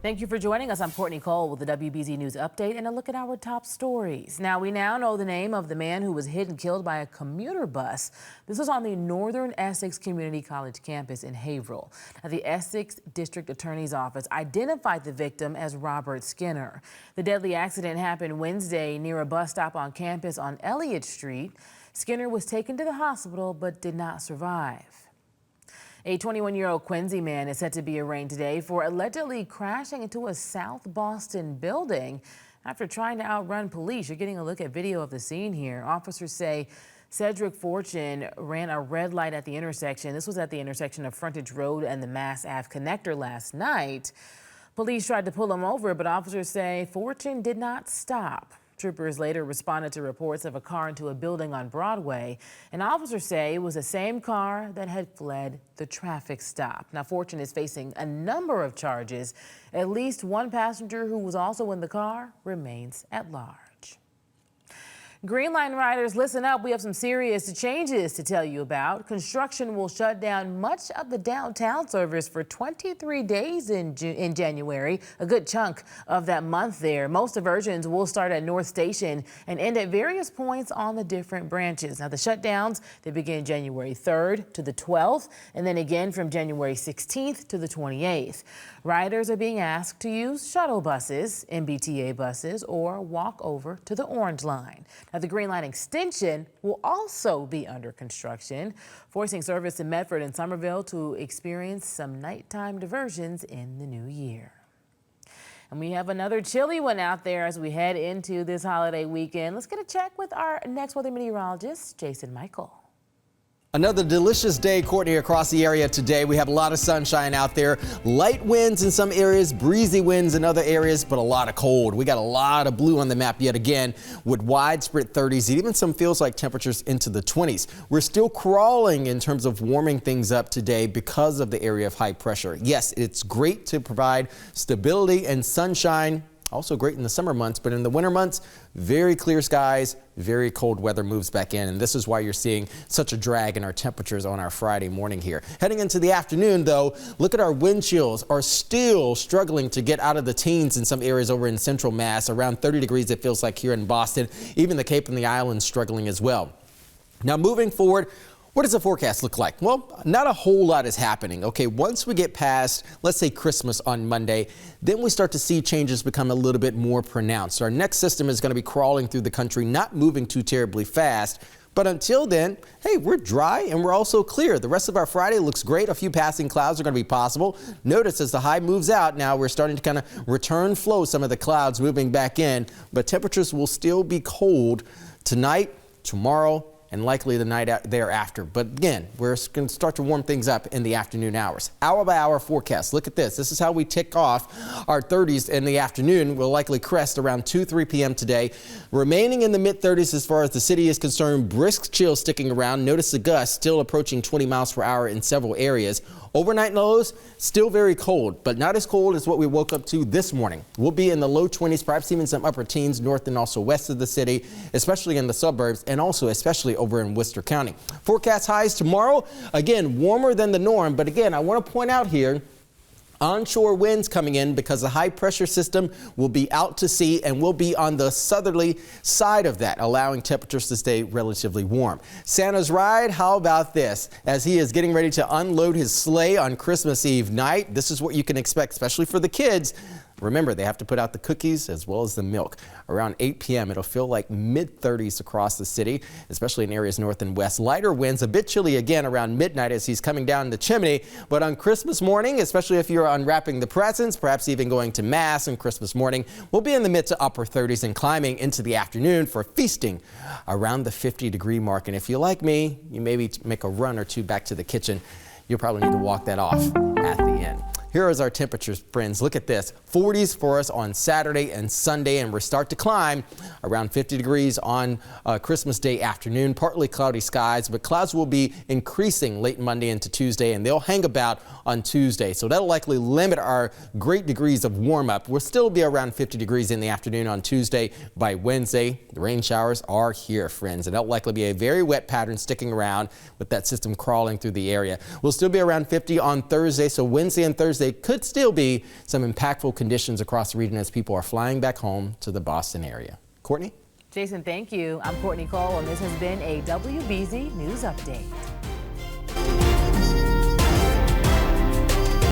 Thank you for joining us. I'm Courtney Cole with the WBZ News Update and a look at our top stories. Now, we now know the name of the man who was hit and killed by a commuter bus. This was on the Northern Essex Community College campus in Haverhill. Now, the Essex District Attorney's Office identified the victim as Robert Skinner. The deadly accident happened Wednesday near a bus stop on campus on Elliott Street. Skinner was taken to the hospital but did not survive. A 21-year-old Quincy man is set to be arraigned today for allegedly crashing into a South Boston building after trying to outrun police. You're getting a look at video of the scene here. Officers say Cedric Fortune ran a red light at the intersection. This was at the intersection of Frontage Road and the Mass Ave connector last night. Police tried to pull him over, but officers say Fortune did not stop. Troopers later responded to reports of a car into a building on Broadway, and officers say it was the same car that had fled the traffic stop. Now, Fortune is facing a number of charges. At least one passenger who was also in the car remains at large. Green Line riders, listen up. We have some serious changes to tell you about. Construction will shut down much of the downtown service for 23 days in January, a good chunk of that month there. Most diversions will start at North Station and end at various points on the different branches. Now, the shutdowns, they begin January 3rd to the 12th, and then again from January 16th to the 28th. Riders are being asked to use shuttle buses, MBTA buses, or walk over to the Orange Line. Now, the Green Line extension will also be under construction, forcing service in Medford and Somerville to experience some nighttime diversions in the new year. And we have another chilly one out there as we head into this holiday weekend. Let's get a check with our next weather meteorologist, Jason Mikell. Another delicious day, Courtney, across the area today. We have a lot of sunshine out there, light winds in some areas, breezy winds in other areas, but a lot of cold. We got a lot of blue on the map yet again with widespread 30s, even some feels like temperatures into the 20s. We're still crawling in terms of warming things up today because of the area of high pressure. Yes, it's great to provide stability and sunshine. Also great in the summer months, but in the winter months, very clear skies, very cold weather moves back in. And this is why you're seeing such a drag in our temperatures on our Friday morning here. Heading into the afternoon, though, look at our wind chills are still struggling to get out of the teens in some areas over in central Mass. Around 30 degrees, it feels like here in Boston. Even the Cape and the Islands struggling as well. Now, moving forward, what does the forecast look like? Well, not a whole lot is happening. Okay, once we get past, let's say Christmas on Monday, then we start to see changes become a little bit more pronounced. Our next system is going to be crawling through the country, not moving too terribly fast. But until then, hey, we're dry and we're also clear. The rest of our Friday looks great. A few passing clouds are going to be possible. Notice as the high moves out, now we're starting to kind of return flow, some of the clouds moving back in. But temperatures will still be cold tonight, tomorrow, and likely the night thereafter. But again, we're going to start to warm things up in the afternoon hours. Hour by hour forecast. Look at this. This is how we tick off our 30s in the afternoon. We'll likely crest around 2-3 p.m. today. Remaining in the mid-30s as far as the city is concerned. Brisk chill sticking around. Notice the gusts still approaching 20 miles per hour in several areas. Overnight lows, still very cold, but not as cold as what we woke up to this morning. We'll be in the low 20s, perhaps even some upper teens north and also west of the city, especially in the suburbs and also especially over in Worcester County. Forecast highs tomorrow, again, warmer than the norm. But again, I want to point out here, onshore winds coming in because the high pressure system will be out to sea and will be on the southerly side of that, allowing temperatures to stay relatively warm. Santa's ride, how about this? As he is getting ready to unload his sleigh on Christmas Eve night, this is what you can expect, especially for the kids. Remember, they have to put out the cookies as well as the milk. Around 8 p.m., it'll feel like mid-30s across the city, especially in areas north and west. Lighter winds, a bit chilly again around midnight as he's coming down the chimney. But on Christmas morning, especially if you're unwrapping the presents, perhaps even going to Mass on Christmas morning, we'll be in the mid to upper 30s and climbing into the afternoon for feasting around the 50-degree mark. And if you're like me, you maybe make a run or two back to the kitchen. You'll probably need to walk that off at the end. Here is our temperatures, friends. Look at this. 40s for us on Saturday and Sunday, and we start to climb around 50 degrees on Christmas Day afternoon. Partly cloudy skies, but clouds will be increasing late Monday into Tuesday, and they'll hang about on Tuesday. So that'll likely limit our great degrees of warm up. We'll still be around 50 degrees in the afternoon on Tuesday. By Wednesday, the rain showers are here, friends, and that'll likely be a very wet pattern sticking around with that system crawling through the area. We'll still be around 50 on Thursday, so Wednesday and Thursday there could still be some impactful conditions across the region as people are flying back home to the Boston area. Courtney? Jason, thank you. I'm Courtney Cole, and this has been a WBZ News Update.